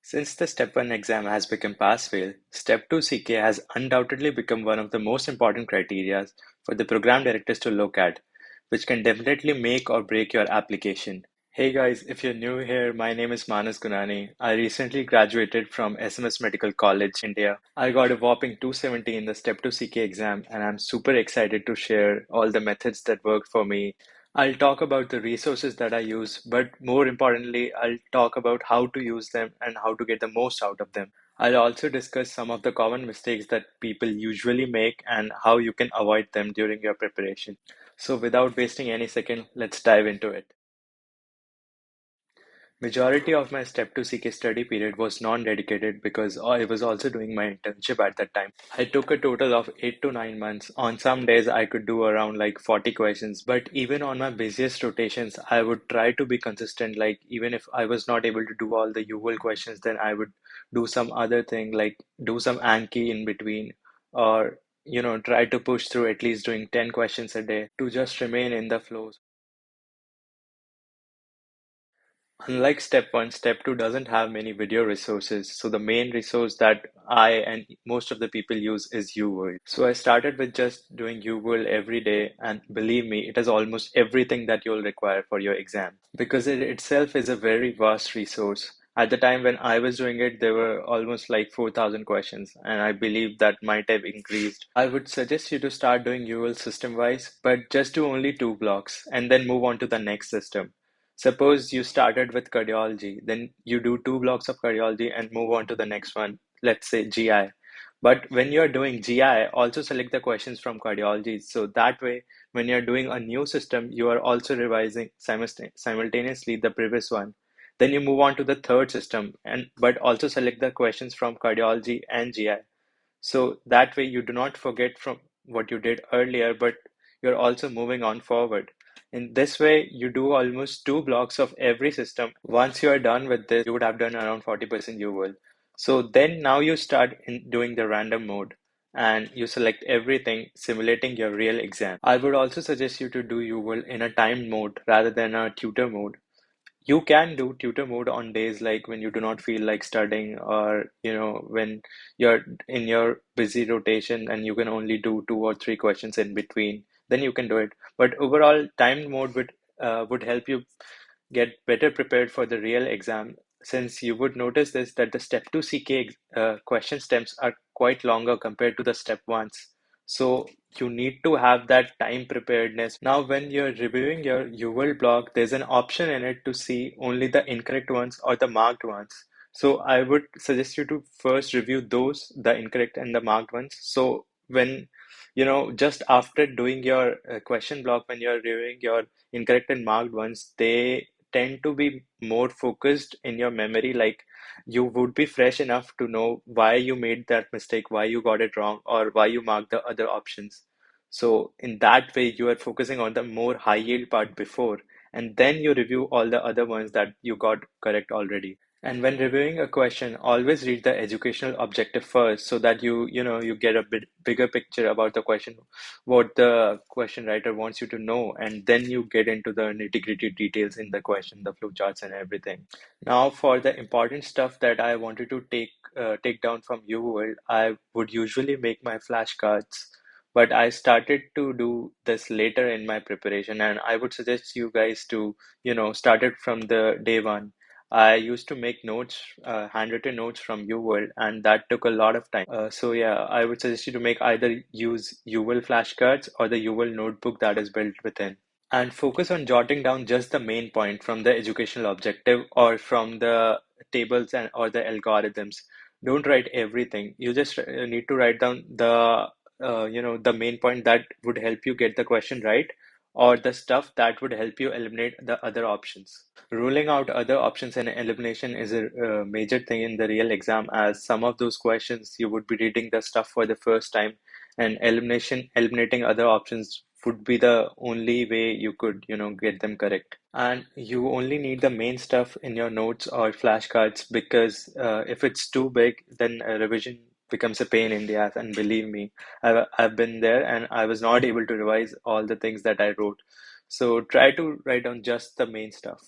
Since the Step 1 exam has become pass-fail, Step 2 CK has undoubtedly become one of the most important criteria for the program directors to look at, which can definitely make or break your application. Hey guys, if you're new here, my name is Manas Gunani. I recently graduated from SMS Medical College, India. I got a whopping 270 in the Step 2 CK exam, and I'm super excited to share all the methods that worked for me. I'll talk about the resources that I use, but more importantly, I'll talk about how to use them and how to get the most out of them. I'll also discuss some of the common mistakes that people usually make and how you can avoid them during your preparation. So, without wasting any second, let's dive into it. Majority of my Step 2 CK study period was non-dedicated because I was also doing my internship at that time. I took a total of 8 to 9 months. On some days I could do around like 40 questions, but even on my busiest rotations, I would try to be consistent. Like even if I was not able to do all the Uworld questions, then I would do some other thing like do some Anki in between or try to push through at least doing 10 questions a day to just remain in the flow. Unlike Step 1, Step 2 doesn't have many video resources, so the main resource that I and most of the people use is Uworld. So I started with just doing Uworld every day, and believe me, it has almost everything that you'll require for your exam because it itself is a very vast resource. At the time when I was doing it, there were almost like 4,000 questions, and I believe that might have increased. I would suggest you to start doing Uworld system-wise, but just do only two blocks and then move on to the next system. Suppose you started with cardiology, then you do two blocks of cardiology and move on to the next one, let's say GI. But when you're doing GI, also select the questions from cardiology. So that way, when you're doing a new system, you are also revising simultaneously the previous one. Then you move on to the third system, and but also select the questions from cardiology and GI. So that way you do not forget from what you did earlier, but you're also moving on forward. In this way, you do almost two blocks of every system. Once you are done with this, you would have done around 40% you will. So then now you start doing the random mode and you select everything simulating your real exam. I would also suggest you to do you will in a timed mode rather than a tutor mode. You can do tutor mode on days like when you do not feel like studying or when you're in your busy rotation and you can only do two or three questions in between, then you can do it. But overall, timed mode would help you get better prepared for the real exam, since you would notice this that the step 2 CK question stems are quite longer compared to the step 1s. So you need to have that time preparedness. Now, when you're reviewing your UL block, there's an option in it to see only the incorrect ones or the marked ones. So I would suggest you to first review those, the incorrect and the marked ones. So when, just after doing your question block, when you're reviewing your incorrect and marked ones, they tend to be more focused in your memory. Like you would be fresh enough to know why you made that mistake, why you got it wrong, or why you marked the other options. So in that way, you are focusing on the more high yield part before, and then you review all the other ones that you got correct already. And when reviewing a question, always read the educational objective first so that you get a bit bigger picture about the question, what the question writer wants you to know, and then you get into the nitty-gritty details in the question, the flowcharts and everything. Now, for the important stuff that I wanted to take down from you, World, I would usually make my flashcards, but I started to do this later in my preparation, and I would suggest you guys to, start it from the day one. I used to make notes, handwritten notes from Uworld, and that took a lot of time. So yeah, I would suggest you to make either use Uworld flashcards or the Uworld notebook that is built within, and focus on jotting down just the main point from the educational objective or from the tables and or the algorithms. Don't write everything. You just need to write down the main point that would help you get the question right, or the stuff that would help you eliminate the other options. Ruling out other options and elimination is a major thing in the real exam, as some of those questions you would be reading the stuff for the first time, and eliminating other options would be the only way you could, get them correct. And you only need the main stuff in your notes or flashcards because if it's too big, then a revision becomes a pain in the ass. And believe me, I've been there and I was not able to revise all the things that I wrote. So try to write down just the main stuff.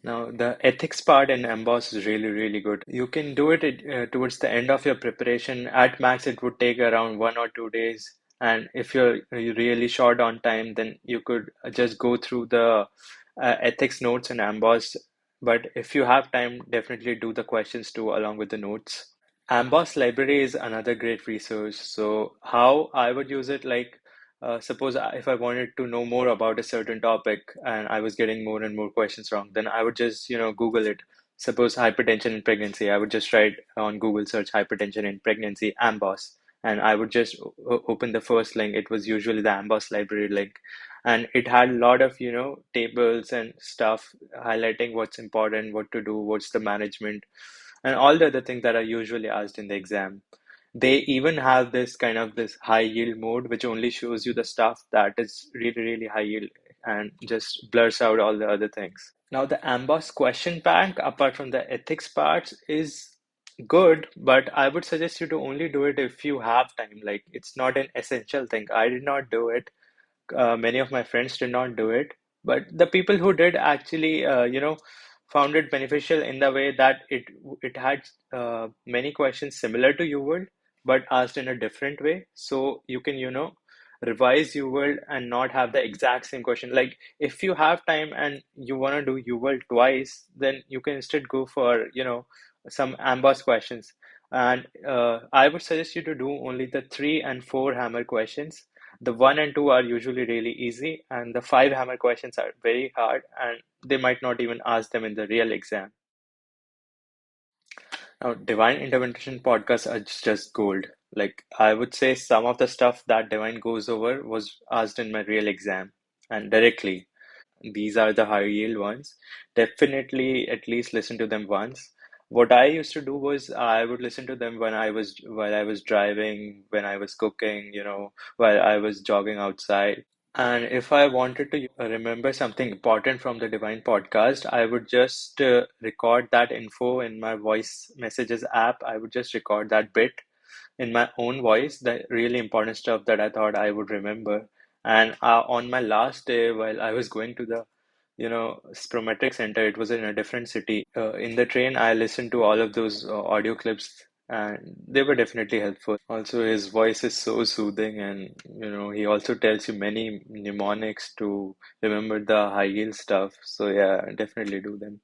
Now, the ethics part in Amboss is really, really good. You can do it towards the end of your preparation. At max, it would take around 1 or 2 days. And if you're really short on time, then you could just go through the ethics notes in Amboss. But if you have time, definitely do the questions too, along with the notes. Amboss library is another great resource. So how I would use it, like suppose if I wanted to know more about a certain topic and I was getting more and more questions wrong, then I would just, Google it. Suppose hypertension in pregnancy, I would just write on Google search hypertension in pregnancy, Amboss, and I would just open the first link. It was usually the Amboss library link, and it had a lot of, tables and stuff highlighting what's important, what to do, what's the management and all the other things that are usually asked in the exam. They even have this kind of this high yield mode, which only shows you the stuff that is really, really high yield and just blurs out all the other things. Now, the Amboss question bank, apart from the ethics parts, is good, but I would suggest you to only do it if you have time. Like, it's not an essential thing. I did not do it. Many of my friends did not do it, but the people who did actually, found it beneficial in the way that it had many questions similar to UWorld, but asked in a different way. So you can, revise UWorld and not have the exact same question. Like if you have time and you want to do UWorld twice, then you can instead go for, some Amboss questions. And I would suggest you to do only the 3 and 4 hammer questions. The 1 and 2 are usually really easy, and the 5 hammer questions are very hard, and they might not even ask them in the real exam. Now, Divine Intervention podcasts are just gold. Like, I would say some of the stuff that Divine goes over was asked in my real exam and directly. These are the high yield ones. Definitely at least listen to them once. What I used to do was I would listen to them while I was driving, when I was cooking, while I was jogging outside. And if I wanted to remember something important from the Divine podcast, I would just record that info in my voice messages app. I would just record that bit in my own voice, the really important stuff that I thought I would remember. And on my last day, while I was going to the, Sprometric Center, it was in a different city. In the train, I listened to all of those audio clips, and they were definitely helpful. Also, his voice is so soothing, and he also tells you many mnemonics to remember the high yield stuff. So yeah, definitely do them.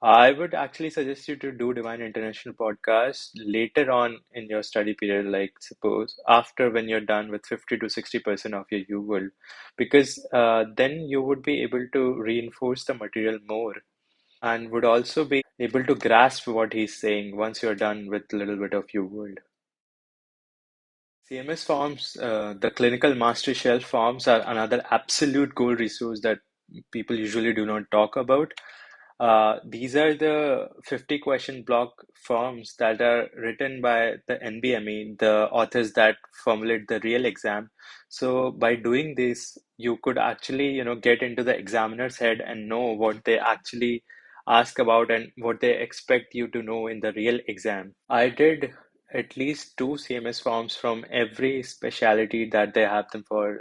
I would actually suggest you to do Divine International podcast later on in your study period, like suppose after when you're done with 50 to 60% of your U world, because then you would be able to reinforce the material more and would also be able to grasp what he's saying once you're done with a little bit of U world. CMS forms, the clinical mastery shelf forms are another absolute gold resource that people usually do not talk about. These are the 50 question block forms that are written by the NBME, the authors that formulate the real exam. So by doing this, you could actually, get into the examiner's head and know what they actually ask about and what they expect you to know in the real exam. I did at least two CMS forms from every specialty that they have them for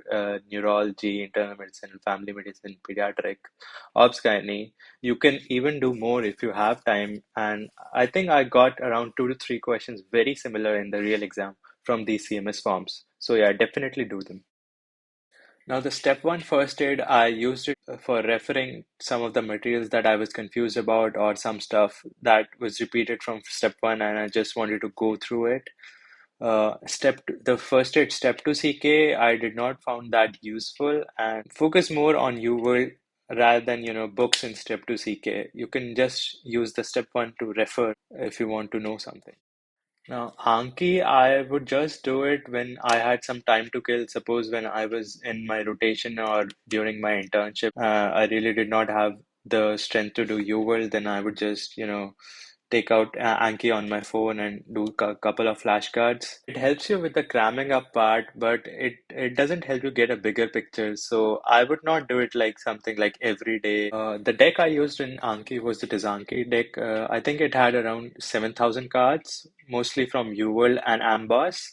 neurology, internal medicine, family medicine, pediatric, obs gynae. You can even do more if you have time. And I think I got around 2 to 3 questions very similar in the real exam from these CMS forms. So yeah, definitely do them. Now, the step one first aid, I used it for referring some of the materials that I was confused about or some stuff that was repeated from step one, and I just wanted to go through it. The first aid step two CK, I did not found that useful and focus more on UWorld rather than books in step two CK. You can just use the step one to refer if you want to know something. Now, Anki, I would just do it when I had some time to kill. Suppose when I was in my rotation or during my internship, I really did not have the strength to do UWorld, then I would just, take out Anki on my phone and do a couple of flashcards. It helps you with the cramming up part, but it doesn't help you get a bigger picture. So I would not do it like something like every day. The deck I used in Anki was the Dizanki deck. I think it had around 7,000 cards, mostly from UWorld and Amboss.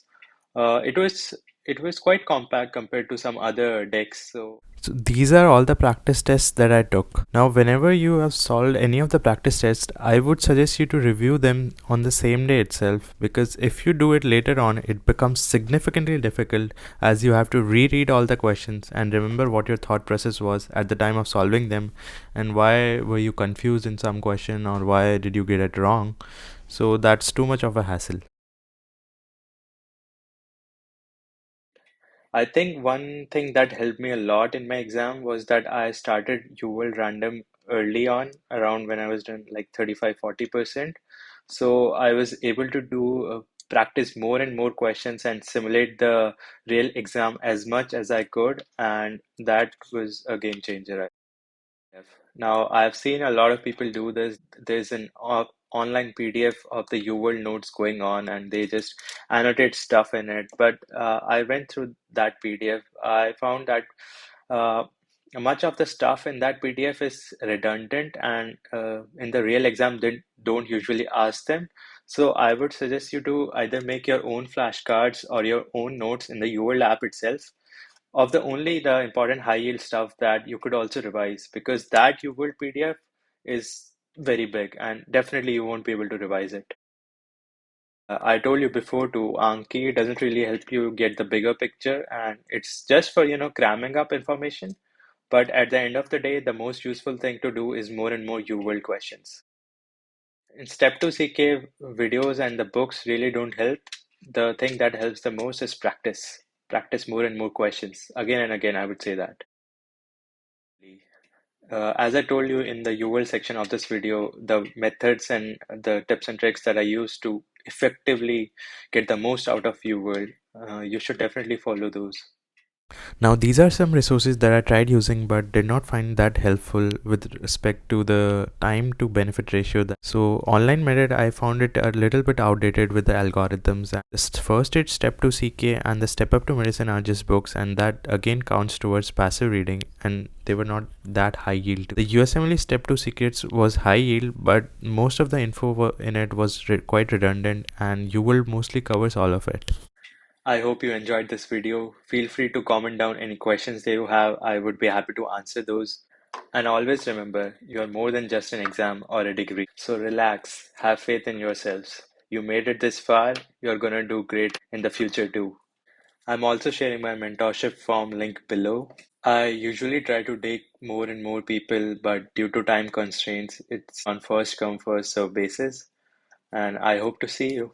It was it was quite compact compared to some other decks. So So these are all the practice tests that I took. Now, whenever you have solved any of the practice tests, I would suggest you to review them on the same day itself, because if you do it later on, it becomes significantly difficult, as you have to reread all the questions and remember what your thought process was at the time of solving them, and why were you confused in some question, or why did you get it wrong. So that's too much of a hassle. I think one thing that helped me a lot in my exam was that I started Uworld random early on, around when I was done like 35-40%. So I was able to do practice more and more questions and simulate the real exam as much as I could, and that was a game changer. Now, I've seen a lot of people do this. There's an online PDF of the UWorld notes going on, and they just annotate stuff in it. But I went through that PDF. I found that uh, much of the stuff in that PDF is redundant, and in the real exam, they don't usually ask them. So I would suggest you to either make your own flashcards or your own notes in the UWorld app itself of the important high yield stuff that you could also revise, because that you will PDF is very big and definitely you won't be able to revise it. I told you before too, Anki doesn't really help you get the bigger picture, and it's just for, cramming up information. But at the end of the day, the most useful thing to do is more and more UWorld questions. In Step 2 CK, videos and the books really don't help. The thing that helps the most is practice. Practice more and more questions. Again and again, I would say that. As I told you in the UL section of this video, the methods and the tips and tricks that I use to effectively get the most out of UL, you should definitely follow those. Now, these are some resources that I tried using but did not find that helpful with respect to the time to benefit ratio. So, online method, I found it a little bit outdated with the algorithms. And the first aid, step to CK, and the step up to medicine are just books, and that again counts towards passive reading, and they were not that high yield. The USMLE Step 2 secrets was high yield, but most of the info in it was quite redundant, and you will mostly covers all of it. I hope you enjoyed this video. Feel free to comment down any questions that you have. I would be happy to answer those. And always remember, you're more than just an exam or a degree. So relax, have faith in yourselves. You made it this far, you're gonna do great in the future too. I'm also sharing my mentorship form link below. I usually try to take more and more people, but due to time constraints, it's on first come, first serve basis. And I hope to see you.